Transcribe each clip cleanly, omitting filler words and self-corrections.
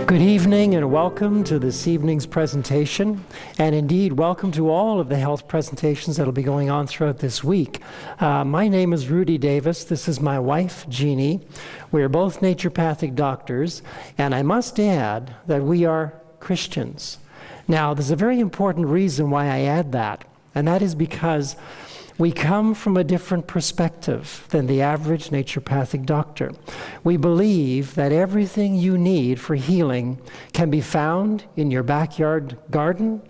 Good evening and welcome to this evening's presentation, and indeed welcome to all of the health presentations that will be going on throughout this week. My name is Rudy Davis. This is my wife, Jeanie. We are both naturopathic doctors, and I must add that we are Christians. Now, there's a very important reason why I add that, and that is because we come from a different perspective than the average naturopathic doctor. We believe that everything you need for healing can be found in your backyard garden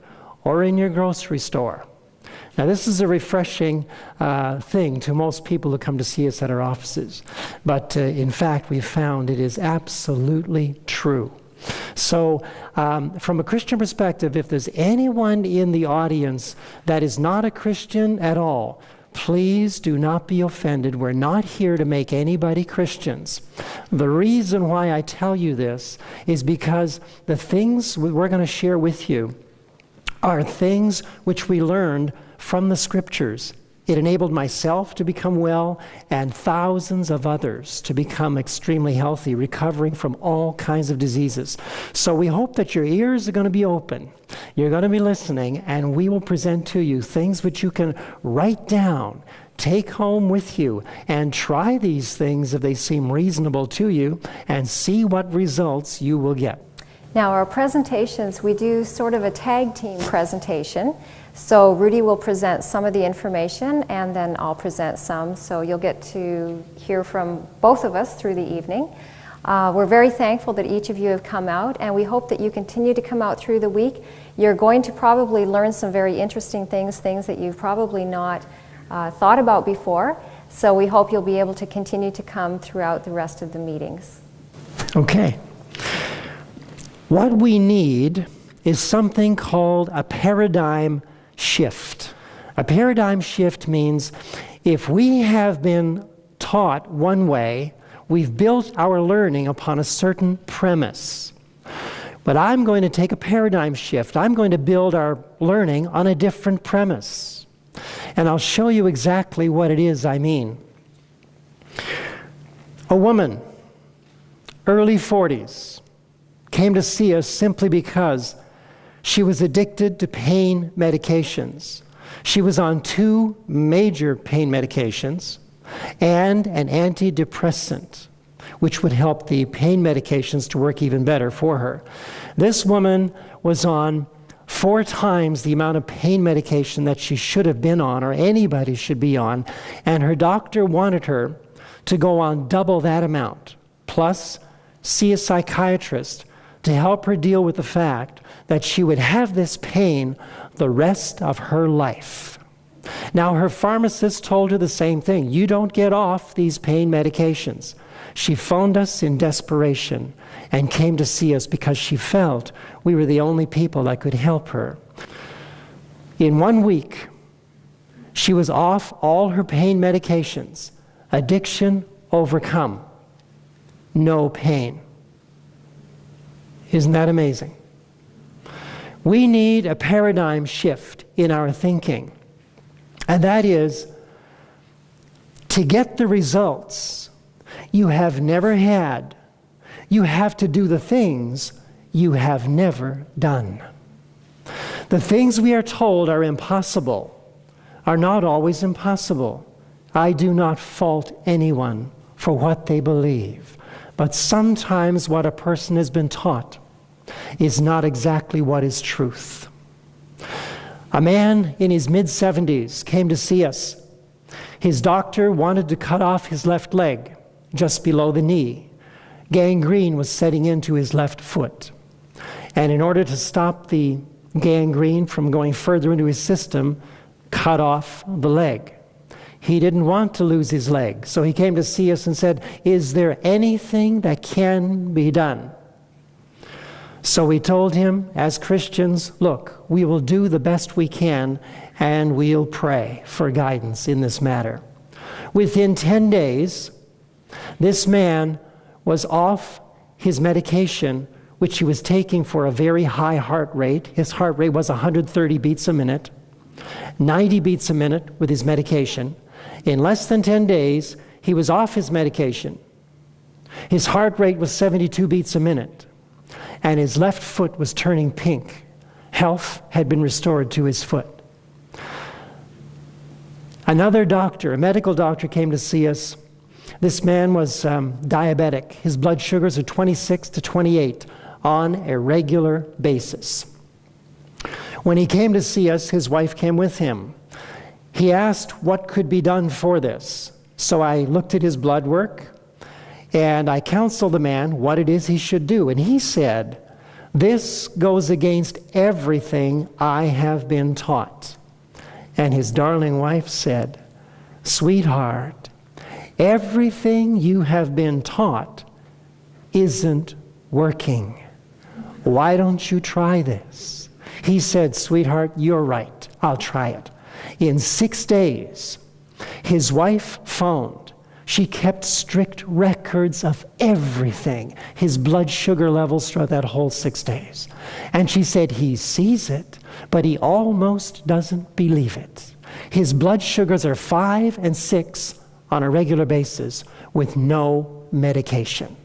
or in your grocery store. Now, this is a refreshing thing to most people who come to see us at our offices. But in fact, we've found it is absolutely true. So from a Christian perspective, if there's anyone in the audience that is not a Christian at all, please do not be offended. We're not here to make anybody Christians. The reason why I tell you this is because the things we're going to share with you are things which we learned from the Scriptures. It enabled myself to become well and thousands of others to become extremely healthy, recovering from all kinds of diseases. So we hope that your ears are going to be open. You're going to be listening, and we will present to you things which you can write down, take home with you, and try these things if they seem reasonable to you, and see what results you will get. Now, our presentations, we do sort of a tag team presentation. So Rudy will present some of the information, and then I'll present some. So you'll get to hear from both of us through the evening. We're very thankful that each of you have come out, and we hope that you continue to come out through the week. You're going to probably learn some very interesting things that you've probably not thought about before. So we hope you'll be able to continue to come throughout the rest of the meetings. Okay. What we need is something called a paradigm shift. A paradigm shift means if we have been taught one way, we've built our learning upon a certain premise. But I'm going to take a paradigm shift. I'm going to build our learning on a different premise. And I'll show you exactly what it is I mean. A woman, early 40s, came to see us simply because she was addicted to pain medications. She was on 2 major pain medications and an antidepressant, which would help the pain medications to work even better for her. This woman was on 4 times the amount of pain medication that she should have been on, or anybody should be on, and her doctor wanted her to go on double that amount, plus see a psychiatrist to help her deal with the fact that she would have this pain the rest of her life. Now, her pharmacist told her the same thing. You don't get off these pain medications. She phoned us in desperation and came to see us because she felt we were the only people that could help her. In 1 week, she was off all her pain medications. Addiction overcome. No pain. Isn't that amazing? We need a paradigm shift in our thinking. And that is, to get the results you have never had, you have to do the things you have never done. The things we are told are impossible are not always impossible. I do not fault anyone for what they believe, but sometimes what a person has been taught is not exactly what is truth. A man in his mid-70s came to see us. His doctor wanted to cut off his left leg, just below the knee. Gangrene was setting into his left foot. And in order to stop the gangrene from going further into his system, cut off the leg. He didn't want to lose his leg, so he came to see us and said, "Is there anything that can be done?" So we told him, as Christians, look, we will do the best we can, and we'll pray for guidance in this matter. Within 10 days, this man was off his medication, which he was taking for a very high heart rate. His heart rate was 130 beats a minute, 90 beats a minute with his medication. In less than 10 days, he was off his medication. His heart rate was 72 beats a minute, and his left foot was turning pink. Health had been restored to his foot. Another doctor, a medical doctor, came to see us. This man was diabetic. His blood sugars are 26 to 28 on a regular basis. When he came to see us, his wife came with him. He asked what could be done for this. So I looked at his blood work, and I counseled the man what it is he should do. And he said, "This goes against everything I have been taught." And his darling wife said, "Sweetheart, everything you have been taught isn't working. Why don't you try this?" He said, "Sweetheart, you're right. I'll try it." In 6 days, his wife phoned. She kept strict records of everything, his blood sugar levels throughout that whole 6 days. And she said he sees it, but he almost doesn't believe it. His blood sugars are 5 and 6 on a regular basis with no medication.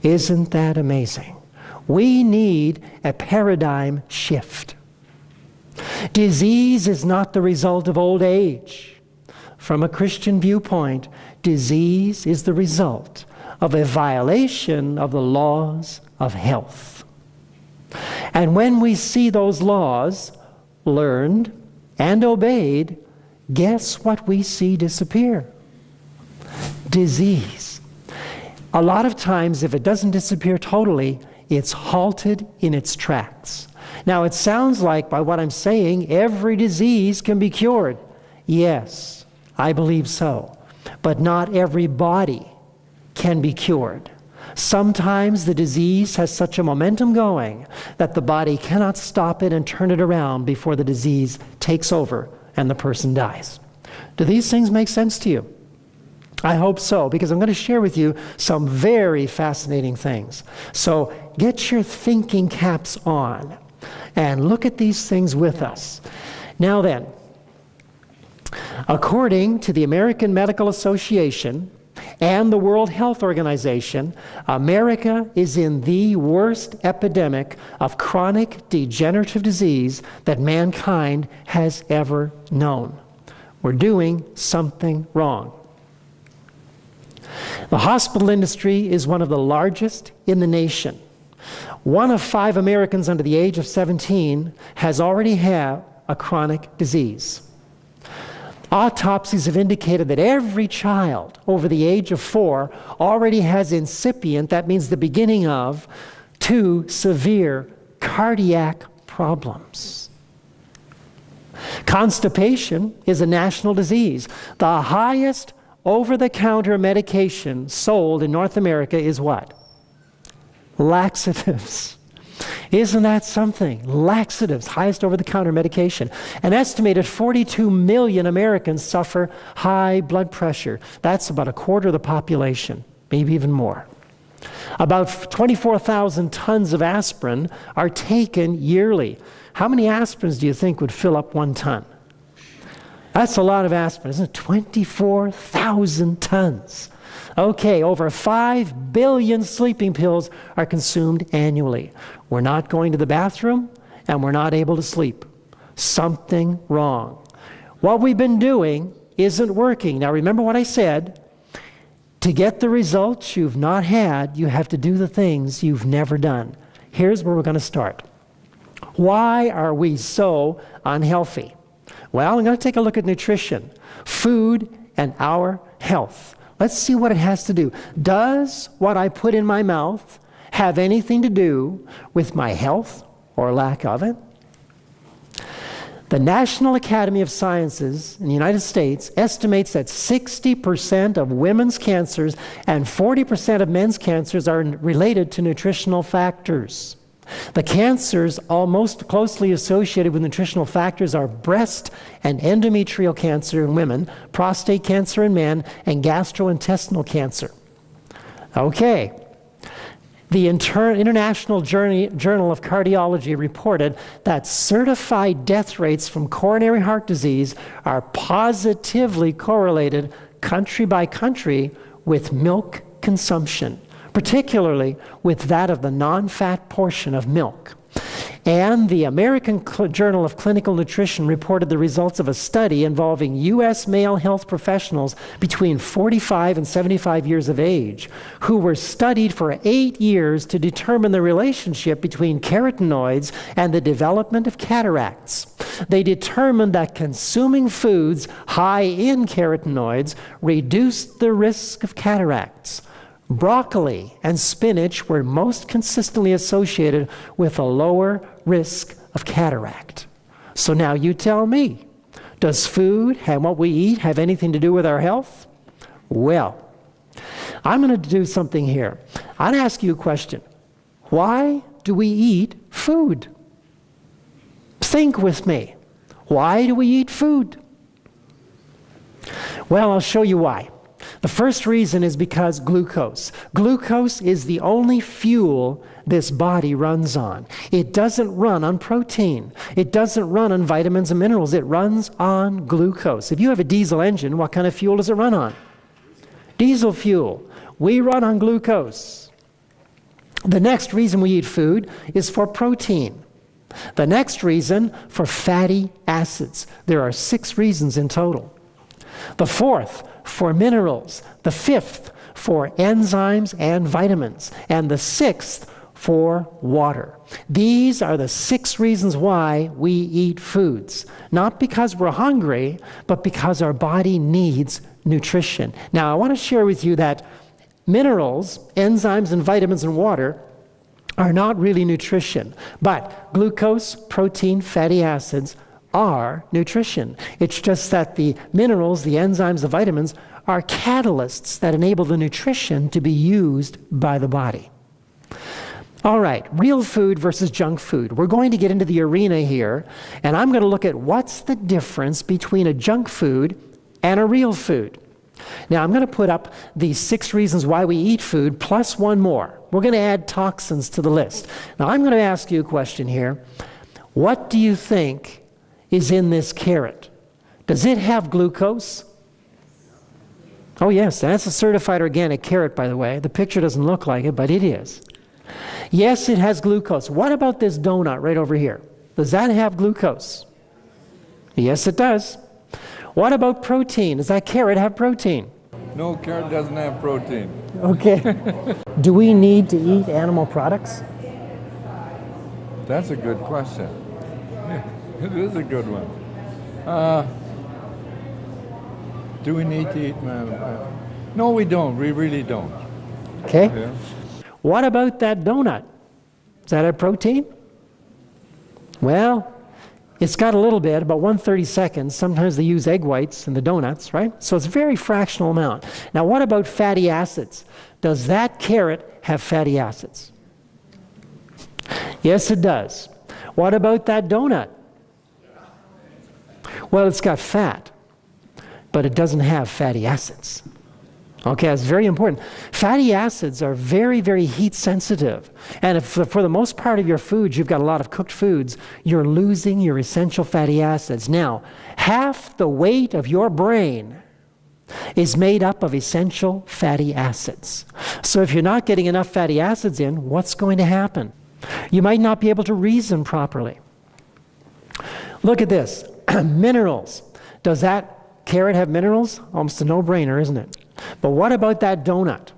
Isn't that amazing? We need a paradigm shift. Disease is not the result of old age. From a Christian viewpoint, disease is the result of a violation of the laws of health. And when we see those laws learned and obeyed, guess what we see disappear? Disease. A lot of times, if it doesn't disappear totally, it's halted in its tracks. Now, it sounds like, by what I'm saying, every disease can be cured. Yes, I believe so. But not every body can be cured. Sometimes the disease has such a momentum going that the body cannot stop it and turn it around before the disease takes over and the person dies. Do these things make sense to you? I hope so, because I'm going to share with you some very fascinating things. So get your thinking caps on and look at these things with us. Now then, according to the American Medical Association and the World Health Organization, America is in the worst epidemic of chronic degenerative disease that mankind has ever known. We're doing something wrong. The hospital industry is one of the largest in the nation. 1 of 5 Americans under the age of 17 has already had a chronic disease. Autopsies have indicated that every child over the age of 4 already has incipient, that means the beginning of, 2 severe cardiac problems. Constipation is a national disease. The highest over-the-counter medication sold in North America is what? Laxatives. Isn't that something? Laxatives, highest over-the-counter medication. An estimated 42 million Americans suffer high blood pressure. That's about a quarter of the population, maybe even more. About 24,000 tons of aspirin are taken yearly. How many aspirins do you think would fill up 1 ton? That's a lot of aspirin, isn't it? 24,000 tons. Okay, over 5 billion sleeping pills are consumed annually. We're not going to the bathroom, and we're not able to sleep. Something wrong. What we've been doing isn't working. Now remember what I said. To get the results you've not had, you have to do the things you've never done. Here's where we're going to start. Why are we so unhealthy? Well, I'm going to take a look at nutrition, food, and our health. Let's see what it has to do. Does what I put in my mouth have anything to do with my health or lack of it? The National Academy of Sciences in the United States estimates that 60% of women's cancers and 40% of men's cancers are related to nutritional factors. The cancers all most closely associated with nutritional factors are breast and endometrial cancer in women, prostate cancer in men, and gastrointestinal cancer. Okay. The International Journal of Cardiology reported that certified death rates from coronary heart disease are positively correlated country by country with milk consumption, particularly with that of the non-fat portion of milk. And the American Journal of Clinical Nutrition reported the results of a study involving U.S. male health professionals between 45 and 75 years of age, who were studied for 8 years to determine the relationship between carotenoids and the development of cataracts. They determined that consuming foods high in carotenoids reduced the risk of cataracts. Broccoli and spinach were most consistently associated with a lower risk of cataract. So now you tell me, does food and what we eat have anything to do with our health? Well, I'm going to do something here. I'll ask you a question. Why do we eat food? Think with me. Why do we eat food? Well, I'll show you why. The first reason is because glucose. Glucose is the only fuel this body runs on. It doesn't run on protein. It doesn't run on vitamins and minerals. It runs on glucose. If you have a diesel engine, what kind of fuel does it run on? Diesel fuel. We run on glucose. The next reason we eat food is for protein. The next reason for fatty acids. There are 6 reasons in total. The fourth, for minerals. The fifth, for enzymes and vitamins. And the sixth, for water. These are the 6 reasons why we eat foods. Not because we're hungry, but because our body needs nutrition. Now, I want to share with you that minerals, enzymes, and vitamins and water are not really nutrition. But glucose, protein, fatty acids are nutrition. It's just that the minerals, the enzymes, the vitamins are catalysts that enable the nutrition to be used by the body. All right, real food versus junk food. We're going to get into the arena here, and I'm going to look at what's the difference between a junk food and a real food. Now, I'm going to put up the 6 reasons why we eat food, plus one more. We're going to add toxins to the list. Now, I'm going to ask you a question here. What do you think is in this carrot? Does it have glucose? Oh yes, that's a certified organic carrot, by the way. The picture doesn't look like it, but it is. Yes, it has glucose. What about this donut right over here? Does that have glucose? Yes, it does. What about protein? Does that carrot have protein? No, carrot doesn't have protein. Okay. Do we need to eat animal products? That's a good question. It is a good one. Do we need to eat man? No, we don't. We really don't. Okay. Yeah. What about that donut? Is that a protein? Well, it's got a little bit, about 1/32. Sometimes they use egg whites in the donuts, right? So it's a very fractional amount. Now, what about fatty acids? Does that carrot have fatty acids? Yes, it does. What about that donut? Well, it's got fat, but it doesn't have fatty acids. Okay, that's very important. Fatty acids are very, very heat sensitive. And if for the most part of your foods, you've got a lot of cooked foods, you're losing your essential fatty acids. Now, half the weight of your brain is made up of essential fatty acids. So if you're not getting enough fatty acids in, what's going to happen? You might not be able to reason properly. Look at this. Minerals. Does that carrot have minerals? Almost a no-brainer, isn't it? But what about that donut?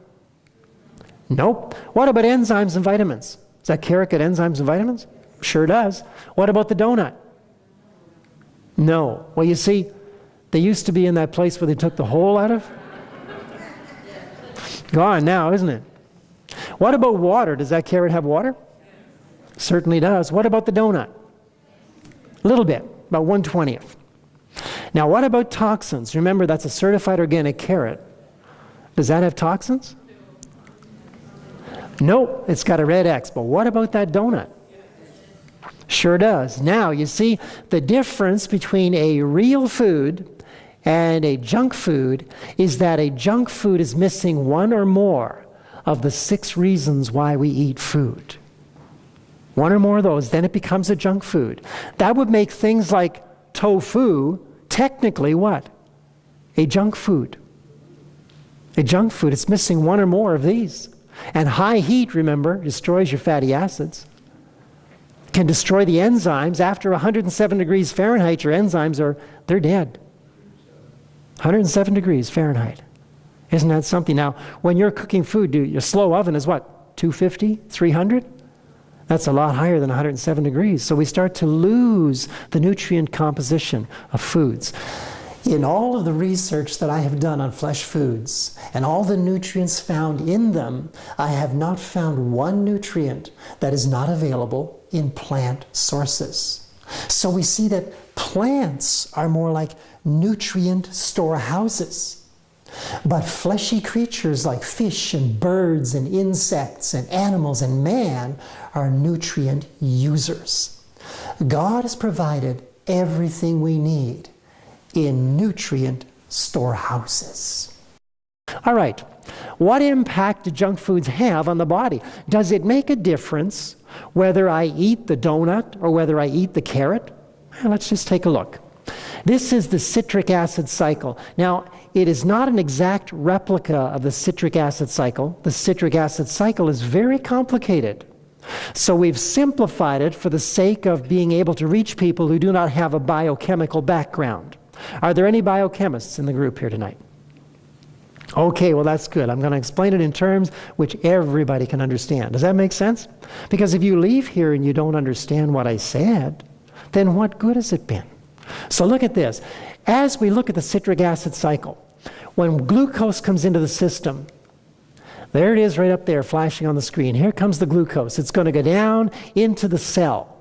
Nope. What about enzymes and vitamins? Does that carrot get enzymes and vitamins? Sure does. What about the donut? No. Well, you see, they used to be in that place where they took the hole out of. Gone now, isn't it? What about water? Does that carrot have water? Certainly does. What about the donut? A little bit, about 1/20th. Now, what about toxins? Remember, that's a certified organic carrot. Does that have toxins? No, it's got a red X. But what about that donut? Sure does. Now, you see, the difference between a real food and a junk food is that a junk food is missing one or more of the 6 reasons why we eat food. One or more of those, then it becomes a junk food. That would make things like tofu technically what? A junk food. A junk food. It's missing one or more of these. And high heat, remember, destroys your fatty acids. Can destroy the enzymes. After 107 degrees Fahrenheit, your enzymes they're dead. 107 degrees Fahrenheit. Isn't that something? Now, when you're cooking food, your slow oven is what? 250, 300? That's a lot higher than 107 degrees. So we start to lose the nutrient composition of foods. In all of the research that I have done on flesh foods and all the nutrients found in them, I have not found one nutrient that is not available in plant sources. So we see that plants are more like nutrient storehouses. But fleshy creatures like fish and birds and insects and animals and man are nutrient users. God has provided everything we need in nutrient storehouses. All right, what impact do junk foods have on the body? Does it make a difference whether I eat the donut or whether I eat the carrot? Well, let's just take a look. This is the citric acid cycle. Now, it is not an exact replica of the citric acid cycle. The citric acid cycle is very complicated. So we've simplified it for the sake of being able to reach people who do not have a biochemical background. Are there any biochemists in the group here tonight? Okay, well that's good. I'm going to explain it in terms which everybody can understand. Does that make sense? Because if you leave here and you don't understand what I said, then what good has it been? So look at this. As we look at the citric acid cycle, when glucose comes into the system, there it is right up there flashing on the screen. Here comes the glucose. It's going to go down into the cell.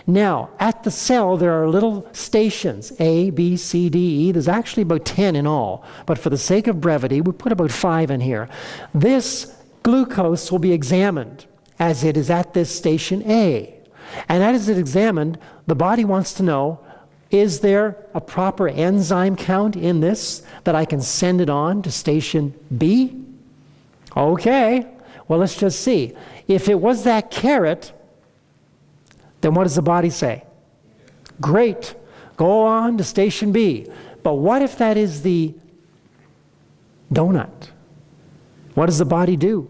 Now, at the cell, there are little stations, A, B, C, D, E. There's actually about 10 in all. But for the sake of brevity, we put about 5 in here. This glucose will be examined as it is at this station A. And as it's examined, the body wants to know, is there a proper enzyme count in this that I can send it on to station B? Okay, well let's just see. If it was that carrot, then what does the body say? Great, go on to station B. But what if that is the donut? What does the body do?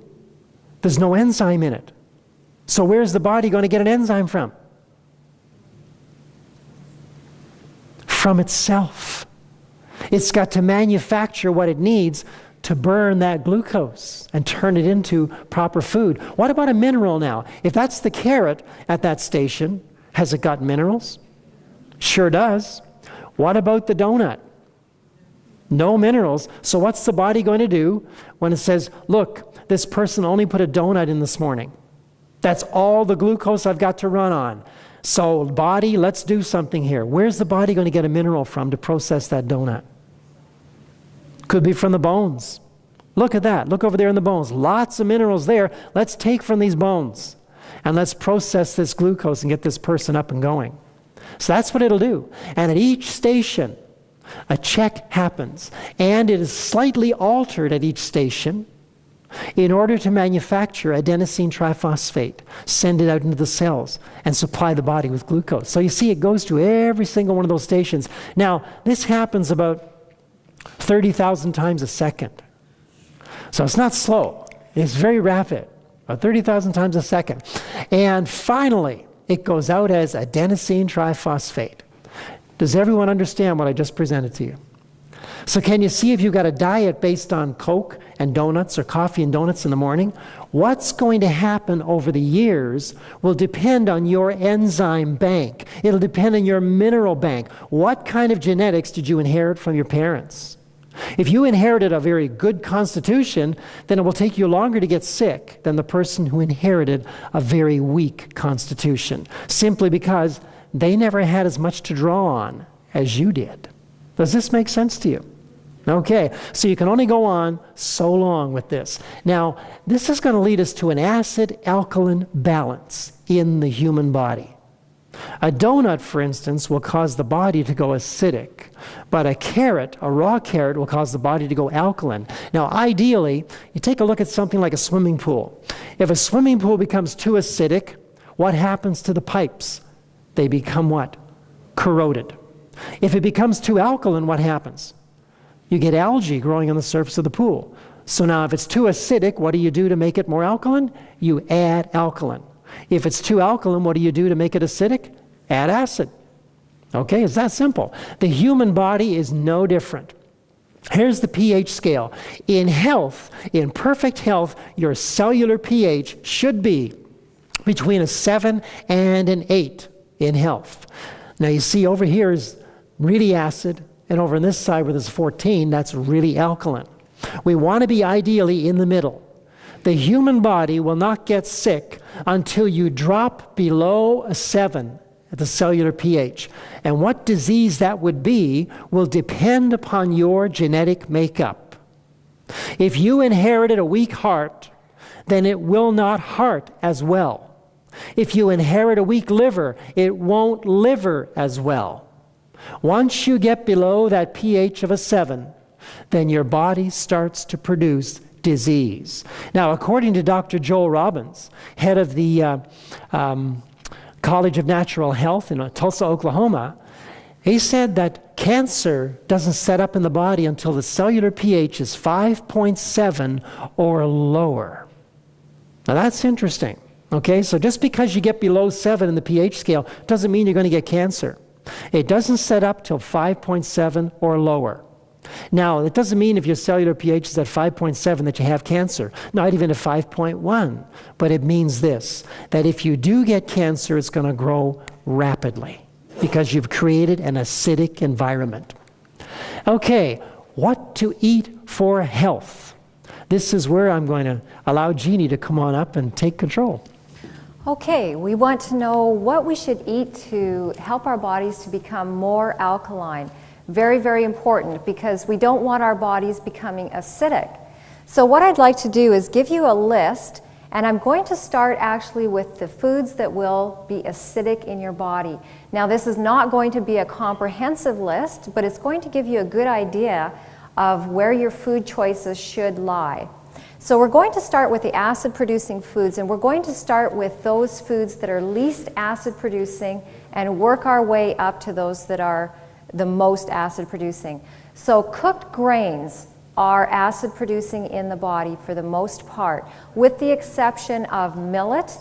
There's no enzyme in it. So where's the body going to get an enzyme from? From itself. It's got to manufacture what it needs to burn that glucose and turn it into proper food. What about a mineral now? If that's the carrot at that station, has it got minerals? Sure does. What about the donut? No minerals. So what's the body going to do when it says, look, this person only put a donut in this morning. That's all the glucose I've got to run on. So body, let's do something here. Where's the body going to get a mineral from to process that donut? Could be from the bones. Look at that. Look over there in the bones. Lots of minerals there. Let's take from these bones and let's process this glucose and get this person up and going. So that's what it'll do. And at each station, a check happens. And it is slightly altered at each station in order to manufacture adenosine triphosphate, send it out into the cells, and supply the body with glucose. So you see, it goes to every single one of those stations. Now, this happens about 30,000 times a second. So it's not slow. It's very rapid, about 30,000 times a second. And finally, it goes out as adenosine triphosphate. Does everyone understand what I just presented to you? So can you see if you've got a diet based on Coke and donuts or coffee and donuts in the morning, what's going to happen over the years will depend on your enzyme bank. It'll depend on your mineral bank. What kind of genetics did you inherit from your parents? If you inherited a very good constitution, then it will take you longer to get sick than the person who inherited a very weak constitution, simply because they never had as much to draw on as you did. Does this make sense to you? Okay, so you can only go on so long with this. Now, this is going to lead us to an acid-alkaline balance in the human body. A donut, for instance, will cause the body to go acidic, but a carrot, a raw carrot, will cause the body to go alkaline. Now, ideally, you take a look at something like a swimming pool. If a swimming pool becomes too acidic, what happens to the pipes? They become what? Corroded. If it becomes too alkaline, what happens? You get algae growing on the surface of the pool. So now if it's too acidic, what do you do to make it more alkaline? You add alkaline. If it's too alkaline, what do you do to make it acidic? Add acid. Okay, it's that simple. The human body is no different. Here's the pH scale. In health, in perfect health, your cellular pH should be between a 7 and an 8 in health. Now you see over here is really acid, and over on this side where there's 14, that's really alkaline. We want to be ideally in the middle. The human body will not get sick until you drop below a 7 at the cellular pH. And what disease that would be will depend upon your genetic makeup. If you inherited a weak heart, then it will not heart as well. If you inherit a weak liver, it won't liver as well. Once you get below that pH of a 7, then your body starts to produce disease. Now, according to Dr. Joel Robbins, head of the College of Natural Health in Tulsa, Oklahoma, he said that cancer doesn't set up in the body until the cellular pH is 5.7 or lower. Now, that's interesting. Okay, so just because you get below 7 in the pH scale doesn't mean you're going to get cancer. It doesn't set up till 5.7 or lower. Now, it doesn't mean if your cellular pH is at 5.7 that you have cancer, not even at 5.1. But it means this, that if you do get cancer, it's going to grow rapidly because you've created an acidic environment. Okay, what to eat for health? This is where I'm going to allow Jeanie to come on up and take control. Okay, we want to know what we should eat to help our bodies to become more alkaline. Very, very important, because we don't want our bodies becoming acidic. So what I'd like to do is give you a list, and I'm going to start actually with the foods that will be acidic in your body. Now, this is not going to be a comprehensive list, but it's going to give you a good idea of where your food choices should lie. So we're going to start with the acid-producing foods, and we're going to start with those foods that are least acid-producing and work our way up to those that are the most acid-producing. So cooked grains are acid-producing in the body for the most part, with the exception of millet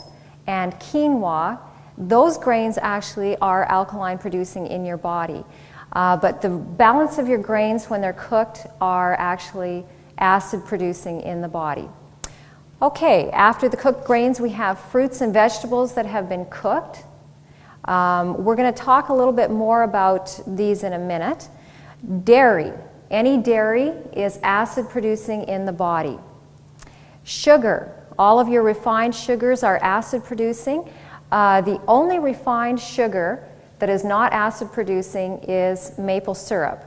and quinoa. Those grains actually are alkaline-producing in your body. But the balance of your grains when they're cooked are actually acid-producing in the body. Okay, after the cooked grains, we have fruits and vegetables that have been cooked. We're going to talk a little bit more about these in a minute. Dairy. Any dairy is acid-producing in the body. Sugar. All of your refined sugars are acid-producing. The only refined sugar that is not acid-producing is maple syrup.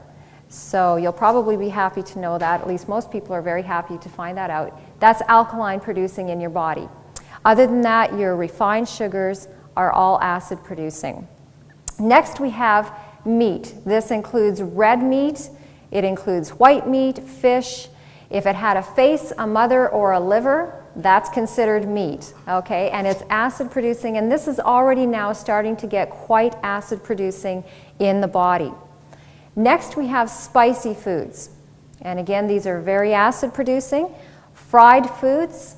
So you'll probably be happy to know that. At least most people are very happy to find that out. That's alkaline-producing in your body. Other than that, your refined sugars are all acid-producing. Next, we have meat. This includes red meat. It includes white meat, fish. If it had a face, a mother, or a liver, that's considered meat, okay? And it's acid-producing, and this is already now starting to get quite acid-producing in the body. Next, we have spicy foods. And again, these are very acid-producing. Fried foods,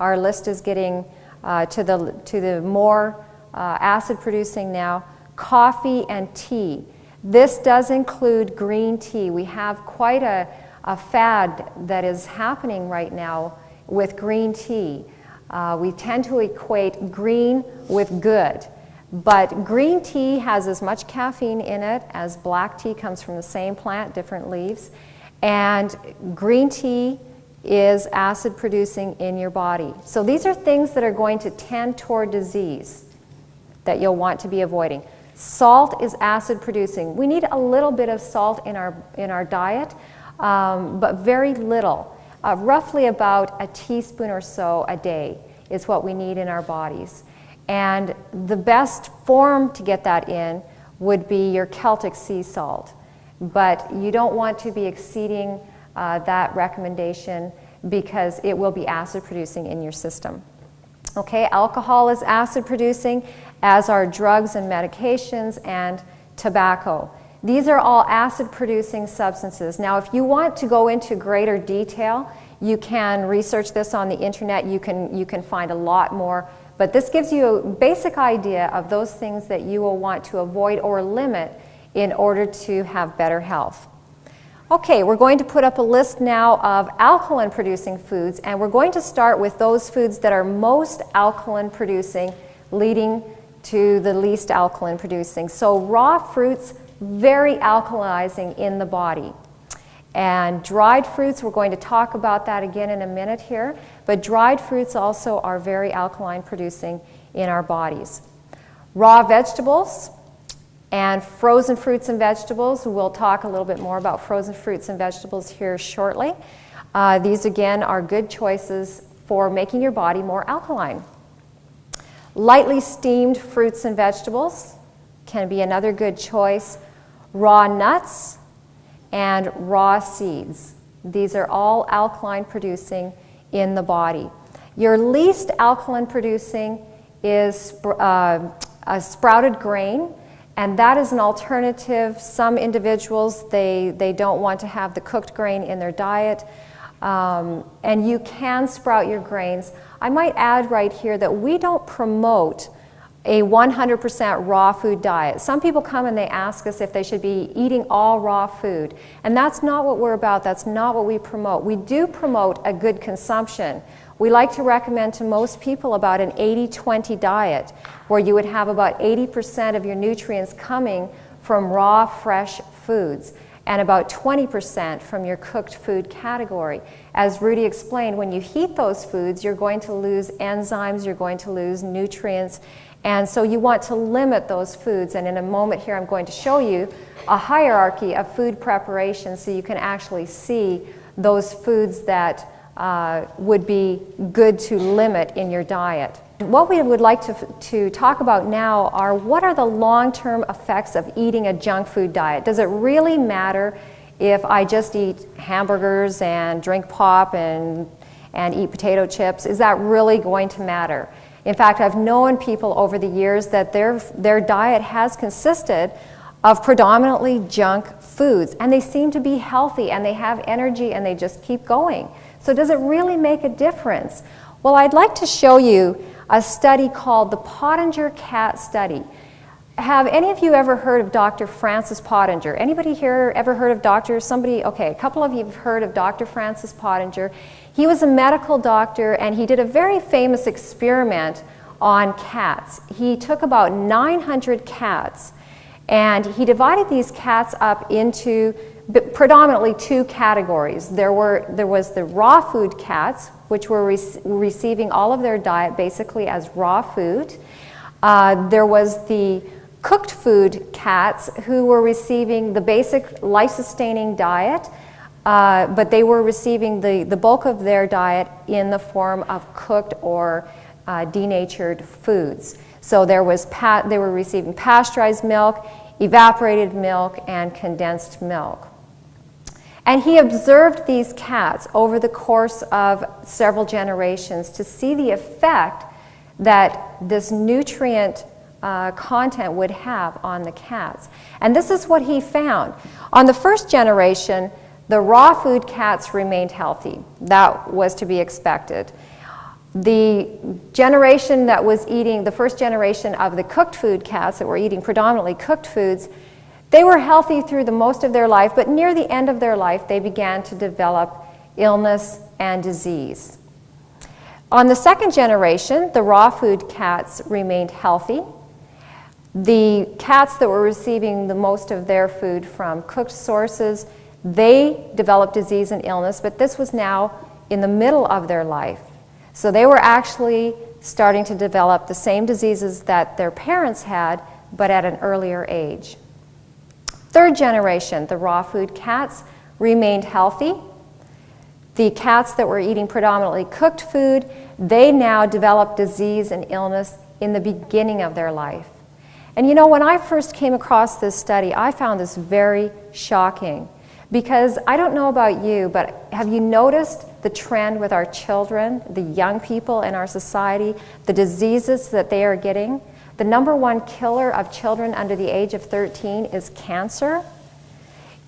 our list is getting to the more acid-producing now. Coffee and tea. This does include green tea. We have quite a fad that is happening right now with green tea. We tend to equate green with good. But green tea has as much caffeine in it as black tea, comes from the same plant, different leaves. And green tea is acid producing in your body. So these are things that are going to tend toward disease that you'll want to be avoiding. Salt is acid producing. We need a little bit of salt in our diet, but very little. Roughly about a teaspoon or so a day is what we need in our bodies. And the best form to get that in would be your Celtic sea salt. But you don't want to be exceeding that recommendation because it will be acid producing in your system. Okay, alcohol is acid producing, as are drugs and medications and tobacco. These are all acid producing substances. Now, if you want to go into greater detail, you can research this on the internet. You can find a lot more, but this gives you a basic idea of those things that you will want to avoid or limit in order to have better health. Okay, we're going to put up a list now of alkaline producing foods, and we're going to start with those foods that are most alkaline producing, leading to the least alkaline producing. So raw fruits, very alkalizing in the body. And dried fruits, we're going to talk about that again in a minute here, but dried fruits also are very alkaline producing in our bodies. Raw vegetables and frozen fruits and vegetables, we'll talk a little bit more about frozen fruits and vegetables here shortly. These again are good choices for making your body more alkaline. Lightly steamed fruits and vegetables can be another good choice. Raw nuts and raw seeds. These are all alkaline producing in the body. Your least alkaline producing is a sprouted grain, and that is an alternative. Some individuals, they don't want to have the cooked grain in their diet, and you can sprout your grains. I might add right here that we don't promote a 100% raw food diet. Some people come and they ask us if they should be eating all raw food, and that's not what we're about. That's not what we promote. We do promote a good consumption. We like to recommend to most people about an 80-20 diet, where you would have about 80% of your nutrients coming from raw, fresh foods, and about 20% from your cooked food category. As Rudy explained, when you heat those foods, you're going to lose enzymes, you're going to lose nutrients, and so you want to limit those foods. And in a moment here, I'm going to show you a hierarchy of food preparation so you can actually see those foods that would be good to limit in your diet. What we would like to talk about now are what are the long-term effects of eating a junk food diet. Does it really matter if I just eat hamburgers and drink pop and eat potato chips? Is that really going to matter? In fact, I've known people over the years that their diet has consisted of predominantly junk foods, and they seem to be healthy and they have energy and they just keep going. So does it really make a difference? Well, I'd like to show you a study called the Pottinger Cat Study. Have any of you ever heard of Dr. Francis Pottinger? Anybody here ever heard of Dr. somebody? Okay, a couple of you have heard of Dr. Francis Pottinger. He was a medical doctor, and he did a very famous experiment on cats. He took about 900 cats, and he divided these cats up into predominantly two categories. There was the raw food cats, which were receiving all of their diet basically as raw food. There was the cooked food cats who were receiving the basic life-sustaining diet, but they were receiving the bulk of their diet in the form of cooked or denatured foods. So they were receiving pasteurized milk, evaporated milk, and condensed milk. And he observed these cats over the course of several generations to see the effect that this nutrient content would have on the cats. And this is what he found. On the first generation, the raw food cats remained healthy. That was to be expected. The generation that was eating, the first generation of the cooked food cats that were eating predominantly cooked foods, they were healthy through the most of their life, but near the end of their life, they began to develop illness and disease. On the second generation, the raw food cats remained healthy. The cats that were receiving the most of their food from cooked sources, They developed disease and illness, but this was now in the middle of their life. So they were actually starting to develop the same diseases that their parents had, but at an earlier age. Third generation, the raw food cats, remained healthy. The cats that were eating predominantly cooked food, they now developed disease and illness in the beginning of their life. And you know, when I first came across this study, I found this very shocking. Because I don't know about you, but have you noticed the trend with our children, the young people in our society, the diseases that they are getting? The number one killer of children under the age of 13 is cancer.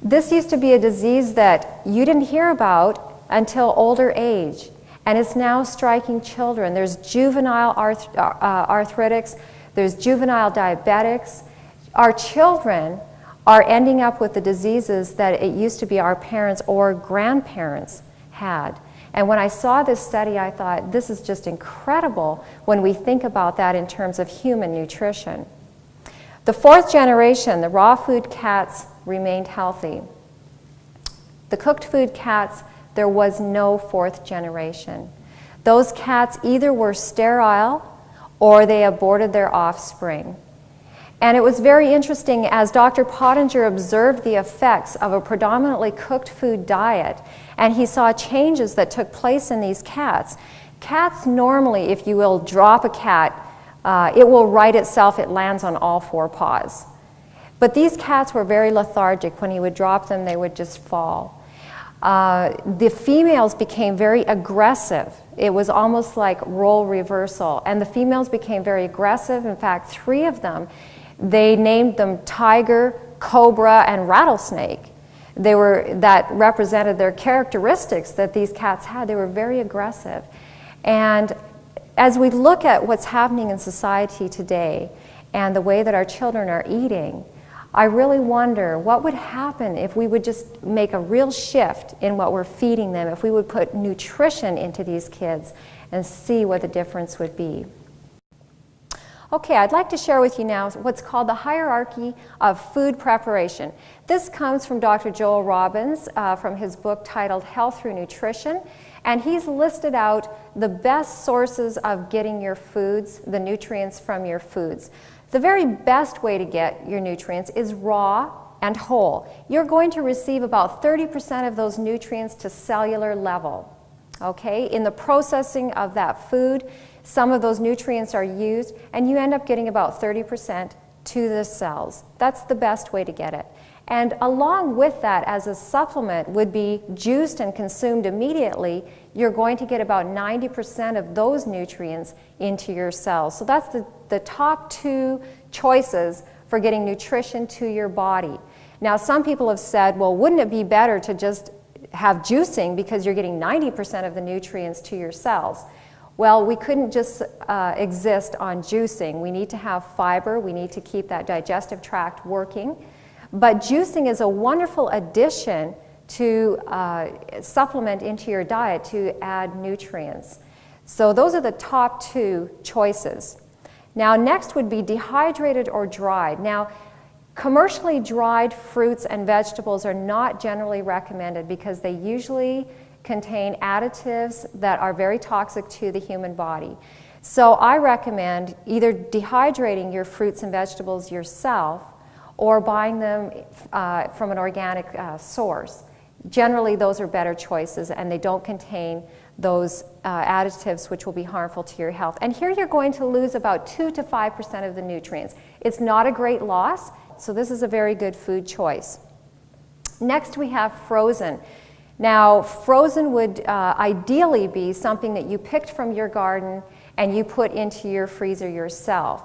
This used to be a disease that you didn't hear about until older age, and it's now striking children. There's juvenile arthritis, there's juvenile diabetics. Our children are ending up with the diseases that it used to be our parents or grandparents had. And when I saw this study, I thought, this is just incredible when we think about that in terms of human nutrition. The fourth generation, the raw food cats, remained healthy. The cooked food cats, there was no fourth generation. Those cats either were sterile or they aborted their offspring. And it was very interesting as Dr. Pottinger observed the effects of a predominantly cooked food diet, and he saw changes that took place in these cats. Cats normally, if you will drop a cat, it will right itself, it lands on all four paws. But these cats were very lethargic. When he would drop them, they would just fall. The females became very aggressive. It was almost like role reversal, and the females became very aggressive. In fact, 3 of them, they named them tiger, cobra, and rattlesnake. That represented their characteristics that these cats had. They were very aggressive. And as we look at what's happening in society today and the way that our children are eating, I really wonder what would happen if we would just make a real shift in what we're feeding them, if we would put nutrition into these kids and see what the difference would be. Okay, I'd like to share with you now what's called the hierarchy of food preparation. This comes from Dr. Joel Robbins from his book titled Health Through Nutrition, and he's listed out the best sources of getting your foods, the nutrients from your foods. The very best way to get your nutrients is raw and whole. You're going to receive about 30% of those nutrients to cellular level. Okay, in the processing of that food, some of those nutrients are used, and you end up getting about 30% to the cells. That's the best way to get it. And along with that, as a supplement, would be juiced and consumed immediately. You're going to get about 90% of those nutrients into your cells. So that's the top 2 choices for getting nutrition to your body. Now, some people have said, well, wouldn't it be better to just have juicing because you're getting 90% of the nutrients to your cells? Well, we couldn't just exist on juicing. We need to have fiber. We need to keep that digestive tract working. But juicing is a wonderful addition to supplement into your diet to add nutrients. So those are the top 2 choices. Now, next would be dehydrated or dried. Now, commercially dried fruits and vegetables are not generally recommended because they usually contain additives that are very toxic to the human body. So I recommend either dehydrating your fruits and vegetables yourself or buying them from an organic source. Generally, those are better choices, and they don't contain those additives which will be harmful to your health. And here you're going to lose about 2 to 5% of the nutrients. It's not a great loss, so this is a very good food choice. Next, we have frozen. Now, frozen would ideally be something that you picked from your garden and you put into your freezer yourself.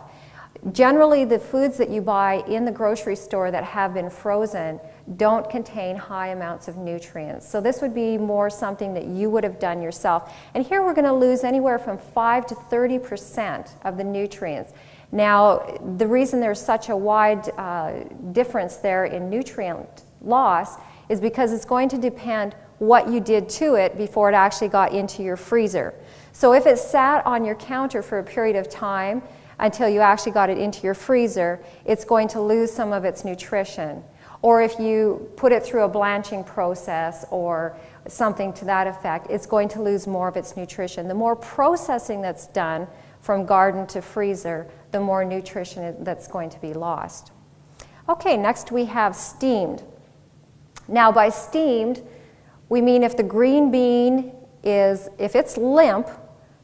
Generally, the foods that you buy in the grocery store that have been frozen don't contain high amounts of nutrients. So this would be more something that you would have done yourself. And here we're going to lose anywhere from 5 to 30% of the nutrients. Now, the reason there's such a wide difference there in nutrient loss is because it's going to depend what you did to it before it actually got into your freezer. So if it sat on your counter for a period of time until you actually got it into your freezer, it's going to lose some of its nutrition. Or if you put it through a blanching process or something to that effect, it's going to lose more of its nutrition. The more processing that's done from garden to freezer, the more nutrition that's going to be lost. Okay, next we have steamed. Now by steamed, we mean if the green bean if it's limp,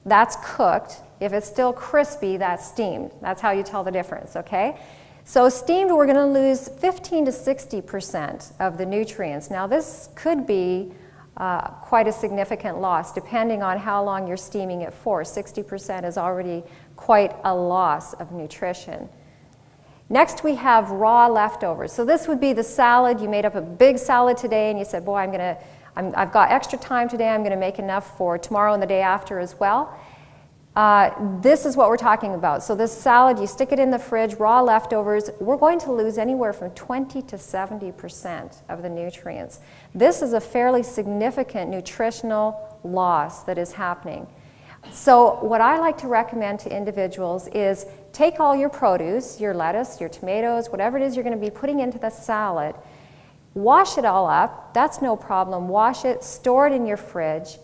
that's cooked. If it's still crispy, that's steamed. That's how you tell the difference, okay? So steamed, we're going to lose 15 to 60% of the nutrients. Now this could be quite a significant loss depending on how long you're steaming it for. 60% is already quite a loss of nutrition. Next we have raw leftovers. So this would be the salad. You made up a big salad today and you said, boy, I've got extra time today, I'm going to make enough for tomorrow and the day after as well. This is what we're talking about. So this salad, you stick it in the fridge, raw leftovers, we're going to lose anywhere from 20 to 70% of the nutrients. This is a fairly significant nutritional loss that is happening. So what I like to recommend to individuals is take all your produce, your lettuce, your tomatoes, whatever it is you're going to be putting into the salad, wash it all up, that's no problem, wash it, store it in your fridge,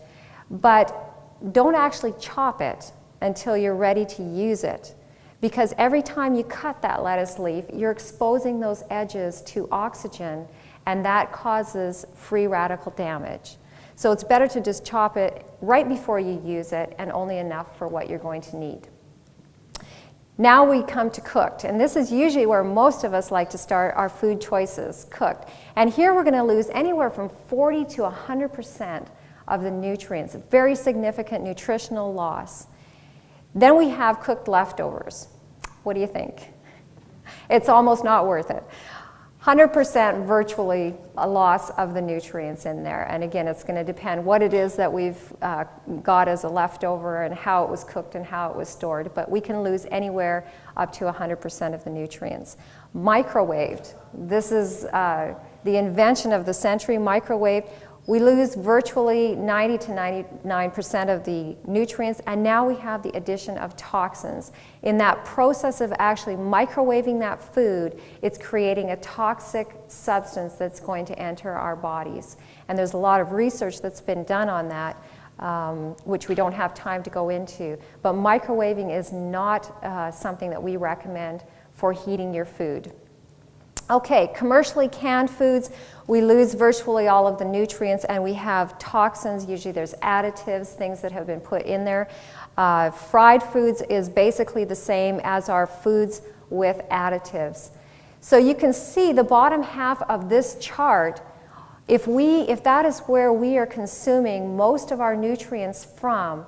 but don't actually chop it until you're ready to use it. Because every time you cut that lettuce leaf, you're exposing those edges to oxygen, and that causes free radical damage. So it's better to just chop it right before you use it, and only enough for what you're going to need. Now we come to cooked, and this is usually where most of us like to start our food choices, cooked. And here we're going to lose anywhere from 40 to 100% of the nutrients, a very significant nutritional loss. Then we have cooked leftovers. What do you think? It's almost not worth it. 100% virtually a loss of the nutrients in there. And again, it's going to depend what it is that we've got as a leftover and how it was cooked and how it was stored. But we can lose anywhere up to 100% of the nutrients. Microwaved. This is the invention of the century, microwave. We lose virtually 90 to 99% of the nutrients, and now we have the addition of toxins. In that process of actually microwaving that food, it's creating a toxic substance that's going to enter our bodies. And there's a lot of research that's been done on that, which we don't have time to go into. But microwaving is not something that we recommend for heating your food. Okay, commercially canned foods, we lose virtually all of the nutrients, and we have toxins. Usually there's additives, things that have been put in there. Fried foods is basically the same as our foods with additives. So you can see the bottom half of this chart, if that is where we are consuming most of our nutrients from,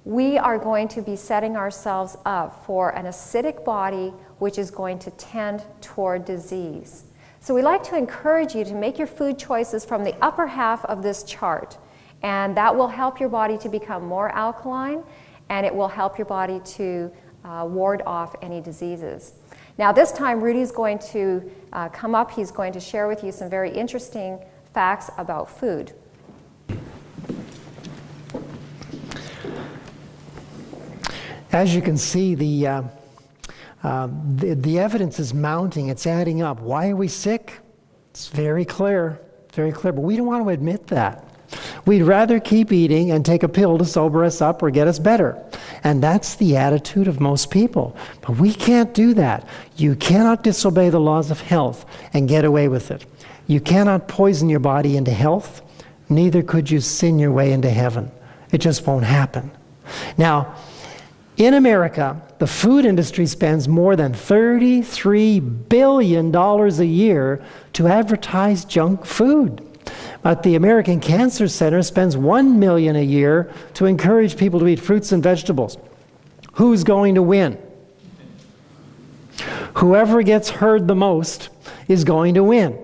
we are going to be setting ourselves up for an acidic body, which is going to tend toward disease. So we like to encourage you to make your food choices from the upper half of this chart, and that will help your body to become more alkaline, and it will help your body to ward off any diseases. Now this time Rudy's going to come up. He's going to share with you some very interesting facts about food. As you can see, the evidence is mounting, it's adding up. Why are we sick? It's very clear, but we don't want to admit that. We'd rather keep eating and take a pill to sober us up or get us better. And that's the attitude of most people. But we can't do that. You cannot disobey the laws of health and get away with it. You cannot poison your body into health, neither could you sin your way into heaven. It just won't happen. Now, in America, the food industry spends more than $33 billion a year to advertise junk food. But the American Cancer Center spends $1 million a year to encourage people to eat fruits and vegetables. Who's going to win? Whoever gets heard the most is going to win.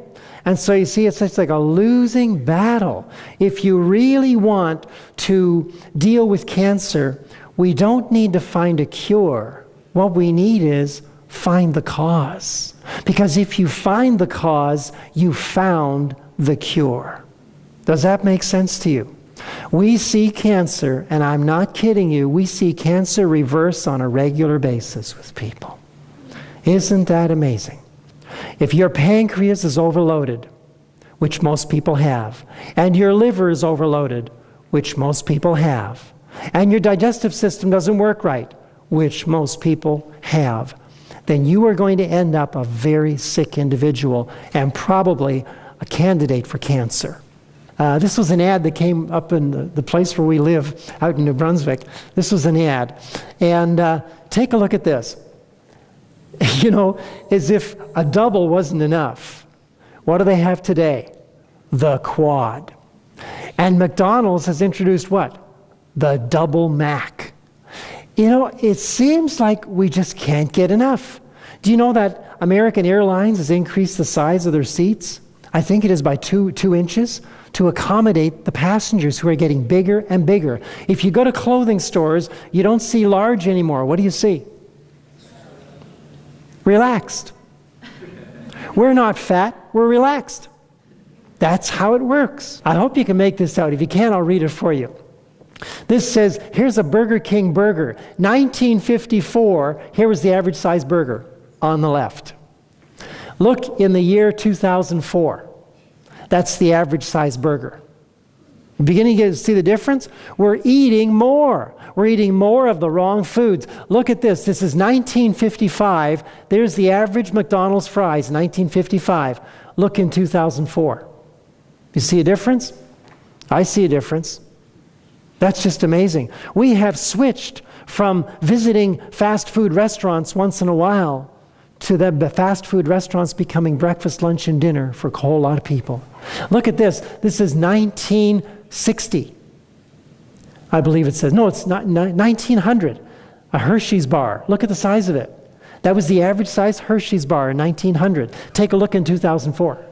And so you see, it's like a losing battle. If you really want to deal with cancer, we don't need to find a cure. What we need is find the cause. Because if you find the cause, you found the cure. Does that make sense to you? We see cancer, and I'm not kidding you, we see cancer reverse on a regular basis with people. Isn't that amazing? If your pancreas is overloaded, which most people have, and your liver is overloaded, which most people have, and your digestive system doesn't work right, which most people have, then you are going to end up a very sick individual and probably a candidate for cancer. This was an ad that came up in the place where we live, out in New Brunswick. This was an ad. And take a look at this. You know, as if a double wasn't enough. What do they have today? The quad. And McDonald's has introduced what? The Double Mac. You know, it seems like we just can't get enough. Do you know that American Airlines has increased the size of their seats? I think it is by two inches to accommodate the passengers who are getting bigger and bigger. If you go to clothing stores, you don't see large anymore. What do you see? Relaxed. We're not fat, we're relaxed. That's how it works. I hope you can make this out. If you can't, I'll read it for you. This says, here's a Burger King burger. 1954, here was the average size burger on the left. Look in the year 2004. That's the average size burger. Beginning to see the difference? We're eating more. We're eating more of the wrong foods. Look at this. This is 1955. There's the average McDonald's fries, 1955. Look in 2004. You see a difference? I see a difference. That's just amazing. We have switched from visiting fast food restaurants once in a while to the fast food restaurants becoming breakfast, lunch, and dinner for a whole lot of people. Look at this. This is 1960. I believe it says. No, it's not 1900. A Hershey's bar. Look at the size of it. That was the average size Hershey's bar in 1900. Take a look in 2004.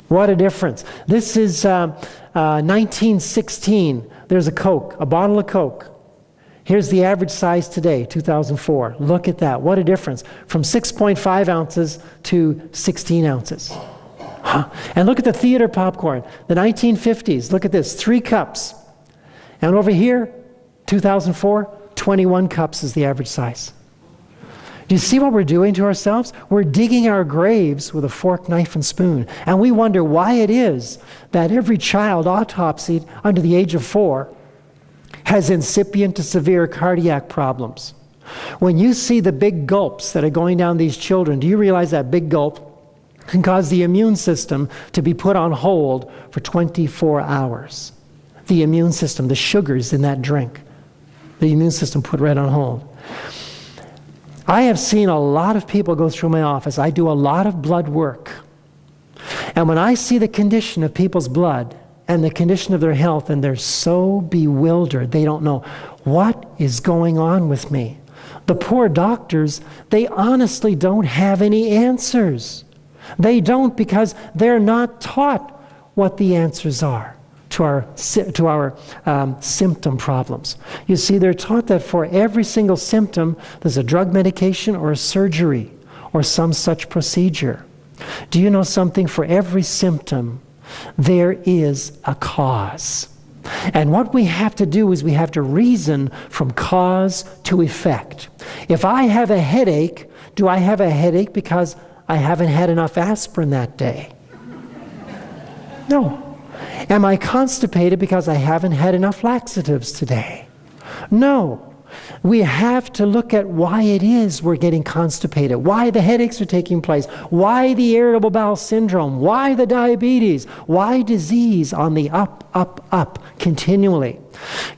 What a difference. This is 1916. There's a Coke, a bottle of Coke. Here's the average size today, 2004. Look at that. What a difference. From 6.5 ounces to 16 ounces. Huh. And look at the theater popcorn. The 1950s. Look at this. 3 cups. And over here, 2004, 21 cups is the average size. Do you see what we're doing to ourselves? We're digging our graves with a fork, knife, and spoon. And we wonder why it is that every child autopsied under the age of 4 has incipient to severe cardiac problems. When you see the big gulps that are going down these children, do you realize that big gulp can cause the immune system to be put on hold for 24 hours? The immune system, the sugars in that drink, the immune system put right on hold. I have seen a lot of people go through my office. I do a lot of blood work. And when I see the condition of people's blood and the condition of their health, and they're so bewildered, they don't know what is going on with me. The poor doctors, they honestly don't have any answers. They don't, because they're not taught what the answers are to our symptom problems. You see, they're taught that for every single symptom, there's a drug medication or a surgery or some such procedure. Do you know something? For every symptom, there is a cause. And what we have to do is we have to reason from cause to effect. If I have a headache, do I have a headache because I haven't had enough aspirin that day? No. Am I constipated because I haven't had enough laxatives today? No. We have to look at why it is we're getting constipated, why the headaches are taking place, why the irritable bowel syndrome, why the diabetes, why disease on the up continually.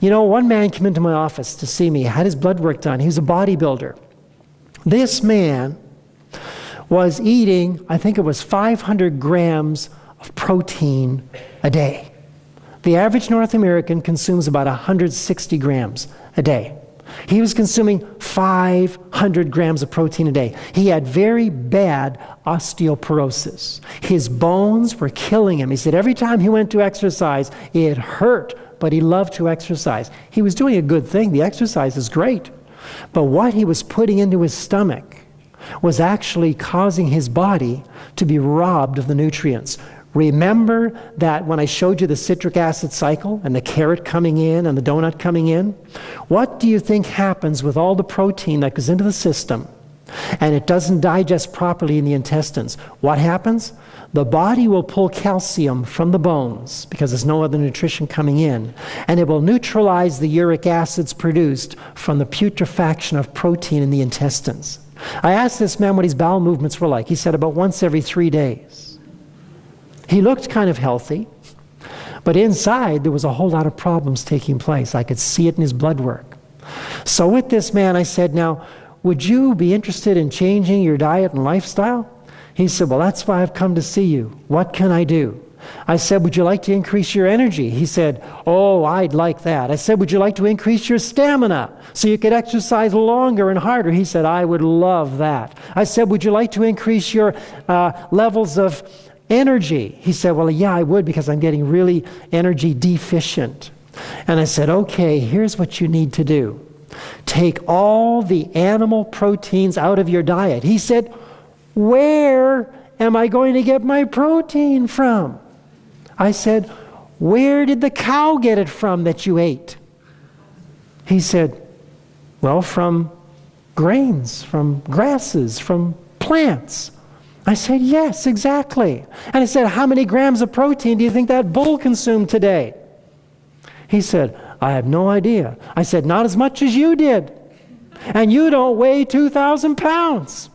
You know, one man came into my office to see me, had his blood work done. He was a bodybuilder. This man was eating, I think it was 500 grams of protein a day. The average North American consumes about 160 grams a day. He was consuming 500 grams of protein a day. He had very bad osteoporosis. His bones were killing him. He said every time he went to exercise, it hurt, but he loved to exercise. He was doing a good thing. The exercise is great. But what he was putting into his stomach was actually causing his body to be robbed of the nutrients. Remember that when I showed you the citric acid cycle and the carrot coming in and the donut coming in? What do you think happens with all the protein that goes into the system and it doesn't digest properly in the intestines, what happens? The body will pull calcium from the bones because there's no other nutrition coming in, and it will neutralize the uric acids produced from the putrefaction of protein in the intestines. I asked this man what his bowel movements were like. He said about once every 3 days. He looked kind of healthy, but inside there was a whole lot of problems taking place. I could see it in his blood work. So with this man, I said, now, would you be interested in changing your diet and lifestyle? He said, well, that's why I've come to see you. What can I do? I said, would you like to increase your energy? He said, oh, I'd like that. I said, would you like to increase your stamina so you could exercise longer and harder? He said, I would love that. I said, would you like to increase your levels of energy? He said, well, yeah, I would, because I'm getting really energy deficient. And I said, okay, here's what you need to do. Take all the animal proteins out of your diet. He said, where am I going to get my protein from? I said, where did the cow get it from that you ate? He said, well, from grains, from grasses, from plants. I said, yes, exactly. And I said, how many grams of protein do you think that bull consumed today? He said, I have no idea. I said, not as much as you did. And you don't weigh 2,000 pounds.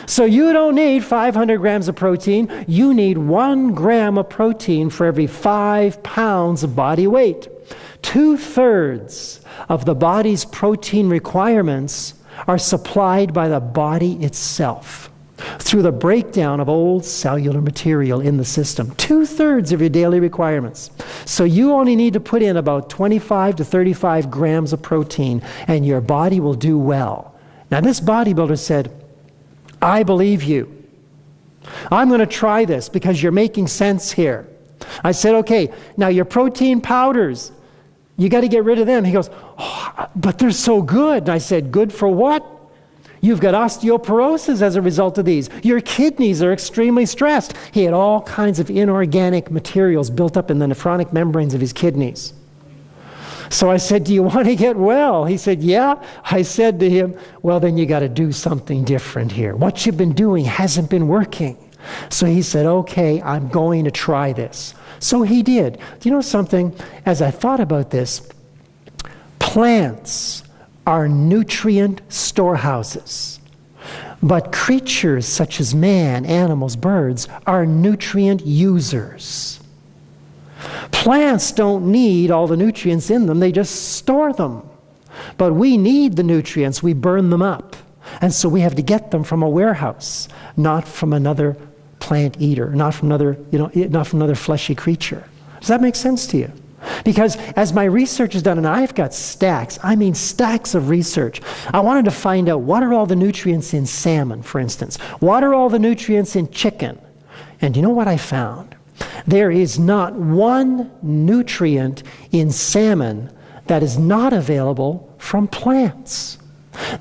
So you don't need 500 grams of protein. You need 1 gram of protein for every 5 pounds of body weight. 2/3 of the body's protein requirements are supplied by the body itself through the breakdown of old cellular material in the system. 2/3 of your daily requirements. So you only need to put in about 25 to 35 grams of protein and your body will do well. Now this bodybuilder said, I believe you. I'm going to try this because you're making sense here. I said, okay, now your protein powders, you got to get rid of them. He goes, oh, but they're so good. And I said, good for what? You've got osteoporosis as a result of these. Your kidneys are extremely stressed. He had all kinds of inorganic materials built up in the nephronic membranes of his kidneys. So I said, do you want to get well? He said, yeah. I said to him, well, then you got to do something different here. What you've been doing hasn't been working. So he said, okay, I'm going to try this. So he did. Do you know something? As I thought about this, plants are nutrient storehouses. But creatures such as man, animals, birds, are nutrient users. Plants don't need all the nutrients in them, they just store them. But we need the nutrients, we burn them up. And so we have to get them from a warehouse, not from another plant eater, not from another fleshy creature. Does that make sense to you? Because as my research is done, and I've got stacks of research, I wanted to find out what are all the nutrients in salmon, for instance. What are all the nutrients in chicken? And you know what I found? There is not one nutrient in salmon that is not available from plants.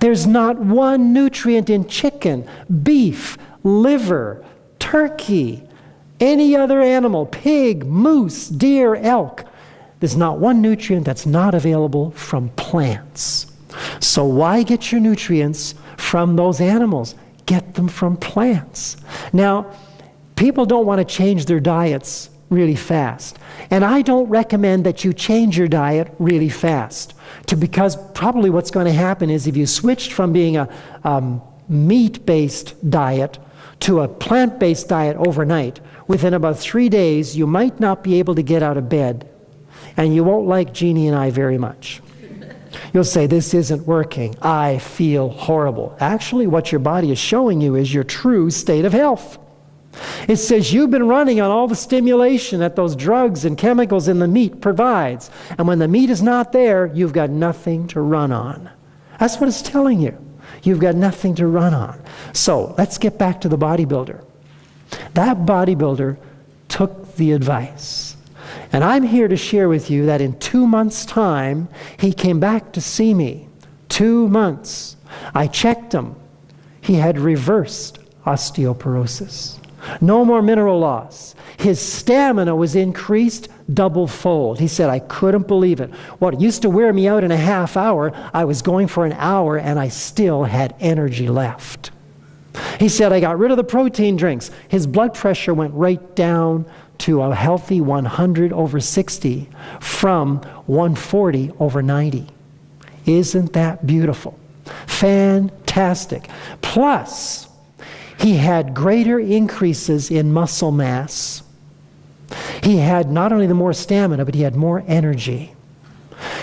There's not one nutrient in chicken, beef, liver, turkey, any other animal, pig, moose, deer, elk. There's not one nutrient that's not available from plants. So why get your nutrients from those animals? Get them from plants. Now, people don't want to change their diets really fast. And I don't recommend that you change your diet really fast. Because probably what's going to happen is if you switched from being a meat-based diet to a plant-based diet overnight, within about 3 days, you might not be able to get out of bed. And you won't like Jeanie and I very much. You'll say, this isn't working. I feel horrible. Actually, what your body is showing you is your true state of health. It says you've been running on all the stimulation that those drugs and chemicals in the meat provides. And when the meat is not there, you've got nothing to run on. That's what it's telling you. You've got nothing to run on. So let's get back to the bodybuilder. That bodybuilder took the advice. And I'm here to share with you that in 2 months' time, he came back to see me. 2 months. I checked him. He had reversed osteoporosis. No more mineral loss. His stamina was increased double-fold. He said, I couldn't believe it. What used to wear me out in a half hour, I was going for an hour and I still had energy left. He said, I got rid of the protein drinks. His blood pressure went right down to a healthy 100/60 from 140/90. Isn't that beautiful? Fantastic. Plus, he had greater increases in muscle mass. He had not only the more stamina, but he had more energy.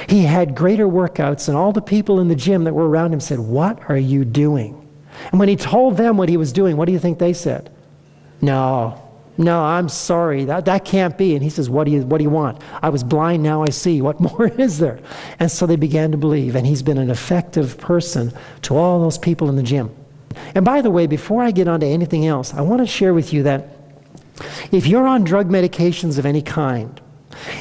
He had greater workouts, and all the people in the gym that were around him said, what are you doing? And when he told them what he was doing, what do you think they said? No, I'm sorry, that can't be. And he says, what do you want? I was blind, now I see. What more is there? And so they began to believe, and he's been an effective person to all those people in the gym. And by the way, before I get on to anything else, I want to share with you that if you're on drug medications of any kind,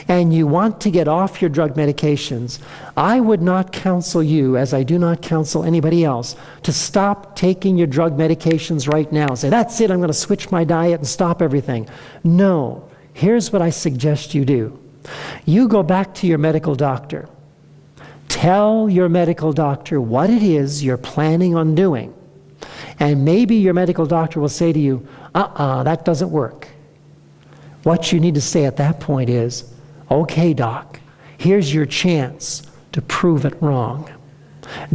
and you want to get off your drug medications, I would not counsel you, as I do not counsel anybody else, to stop taking your drug medications right now. Say, that's it, I'm going to switch my diet and stop everything. No. Here's what I suggest you do. You go back to your medical doctor. Tell your medical doctor what it is you're planning on doing. And maybe your medical doctor will say to you, that doesn't work. What you need to say at that point is, okay, doc, here's your chance to prove it wrong.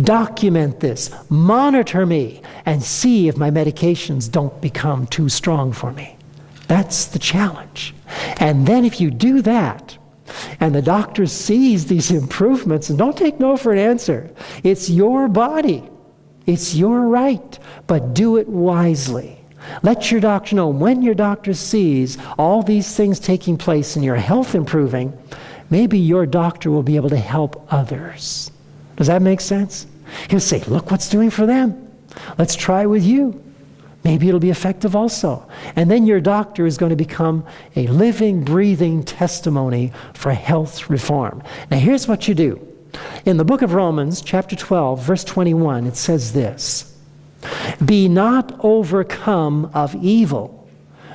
Document this, monitor me, and see if my medications don't become too strong for me. That's the challenge. And then if you do that, and the doctor sees these improvements, and don't take no for an answer. It's your body. It's your right, but do it wisely. Let your doctor know. When your doctor sees all these things taking place and your health improving, maybe your doctor will be able to help others. Does that make sense? He'll say, look what's doing for them. Let's try with you. Maybe it'll be effective also. And then your doctor is going to become a living, breathing testimony for health reform. Now here's what you do. In the book of Romans, chapter 12, verse 21, it says this, be not overcome of evil,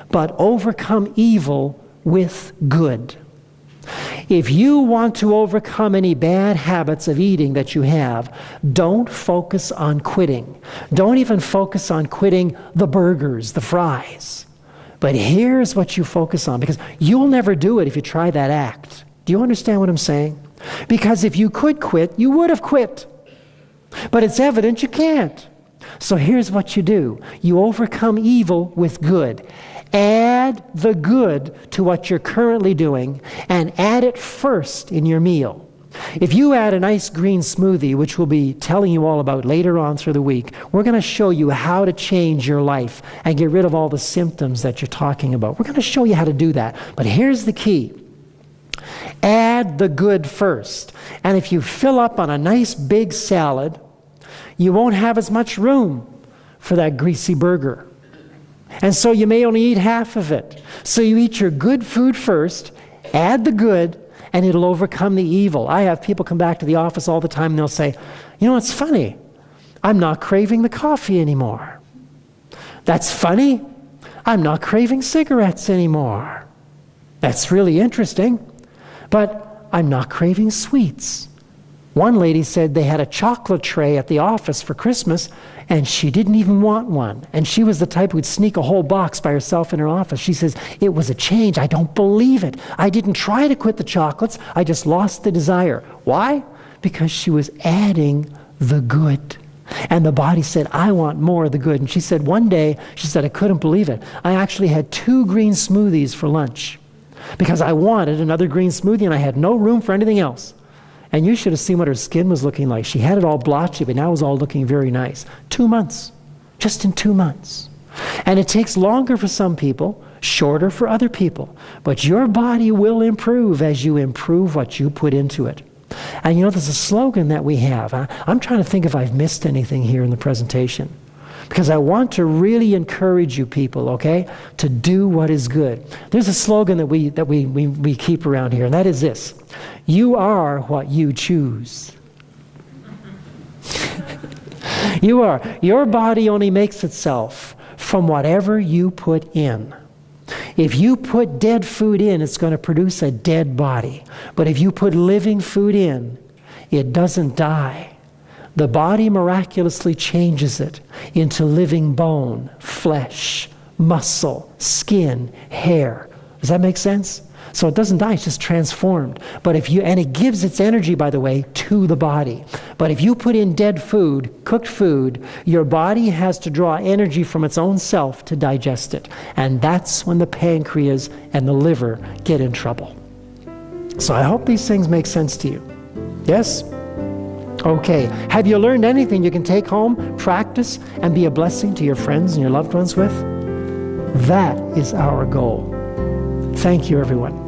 but overcome evil with good. If you want to overcome any bad habits of eating that you have, don't focus on quitting. Don't even focus on quitting the burgers, the fries. But here's what you focus on, because you'll never do it if you try that act. Do you understand what I'm saying? Because if you could quit, you would have quit. But it's evident you can't. So here's what you do. You overcome evil with good. Add the good to what you're currently doing, and add it first in your meal. If you add a nice green smoothie, which we'll be telling you all about later on through the week, we're going to show you how to change your life and get rid of all the symptoms that you're talking about. We're going to show you how to do that. But here's the key. Add the good first. And if you fill up on a nice big salad, you won't have as much room for that greasy burger. And so you may only eat half of it. So you eat your good food first, add the good, and it'll overcome the evil. I have people come back to the office all the time and they'll say, you know, it's funny. I'm not craving the coffee anymore. That's funny. I'm not craving cigarettes anymore. That's really interesting. But I'm not craving sweets. One lady said they had a chocolate tray at the office for Christmas, and she didn't even want one. And she was the type who would sneak a whole box by herself in her office. She says, it was a change. I don't believe it. I didn't try to quit the chocolates. I just lost the desire. Why? Because she was adding the good. And the body said, I want more of the good. And she said, one day, she said, I couldn't believe it. I actually had 2 green smoothies for lunch because I wanted another green smoothie and I had no room for anything else. And you should have seen what her skin was looking like. She had it all blotchy, but now it was all looking very nice. 2 months. Just in 2 months. And it takes longer for some people, shorter for other people. But your body will improve as you improve what you put into it. And you know, there's a slogan that we have. I'm trying to think if I've missed anything here in the presentation. Because I want to really encourage you people, okay, to do what is good. There's a slogan that we keep around here, and that is this. You are what you choose. You are. Your body only makes itself from whatever you put in. If you put dead food in, it's going to produce a dead body. But if you put living food in, it doesn't die. the body miraculously changes it into living bone, flesh, muscle, skin, hair. Does that make sense? So it doesn't die, it's just transformed. But and it gives its energy, by the way, to the body. But if you put in dead food, cooked food, your body has to draw energy from its own self to digest it. And that's when the pancreas and the liver get in trouble. So I hope these things make sense to you. Yes? Okay. Have you learned anything you can take home, practice, and be a blessing to your friends and your loved ones with? That is our goal. Thank you, everyone.